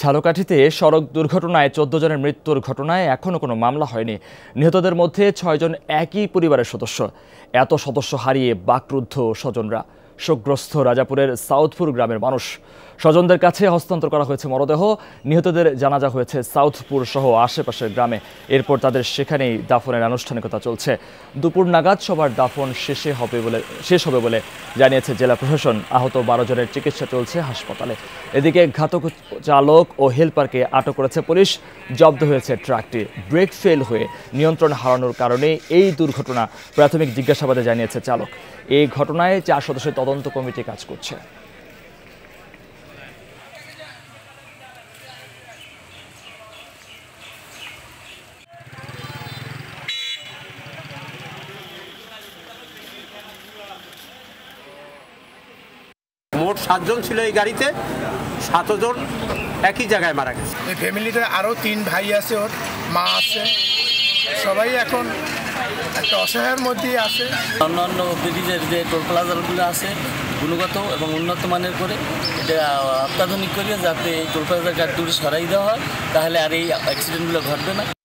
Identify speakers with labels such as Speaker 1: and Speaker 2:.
Speaker 1: ঝালকাঠিতে সড়ক দুর্ঘটনায় ১৪ জনের মৃত্যুর ঘটনায় এখনও কোনো মামলা হয়নি। নিহতদের মধ্যে ৬ জন একই পরিবারের সদস্য। এত সদস্য হারিয়ে বাকরুদ্ধ স্বজনরা। শোকগ্রস্ত রাজাপুরের সাউথপুর গ্রামের মানুষ। স্বজনদের কাছে হস্তান্তর করা হয়েছে মরদেহ। নিহতদের জানাজা হয়েছে সাউথপুর সহ আশেপাশের গ্রামে। এরপর তাদের সেখানেই দাফনের আনুষ্ঠানিকতা চলছে। দুপুর নাগাদ সবার দাফন শেষ হবে বলে জানিয়েছে জেলা প্রশাসন। আহত ১২ জনের চিকিৎসা চলছে হাসপাতালে। এদিকে ঘাতক চালক ও হেলপারকে আটক করেছে পুলিশ। জব্দ হয়েছে ট্রাকটি। ব্রেক ফেল হয়ে নিয়ন্ত্রণ হারানোর কারণে এই দুর্ঘটনা, প্রাথমিক জিজ্ঞাসাবাদে জানিয়েছে চালক। এই ঘটনায় ৪ সদস্যের তদন্ত কমিটি কাজ করছে।
Speaker 2: মোট ৭ জন ছিল এই গাড়িতে, ৭ জন একই জায়গায় মারা গেছে।
Speaker 3: এই ফ্যামিলিতে আরও ৩ ভাই আছে, ওর মা আছে, সবাই এখন একটা অসহায়ের মধ্যেই আছে।
Speaker 4: অন্যান্য ব্রিজের যে টোল প্লাজাগুলো আছে গুণগত এবং উন্নত মানের করে এটা অত্যাধুনিক করিয়ে যাতে এই টোল প্লাজার গাড়িগুলো সরাই দেওয়া হয়, তাহলে আর এই অ্যাক্সিডেন্টগুলো ঘটবে না।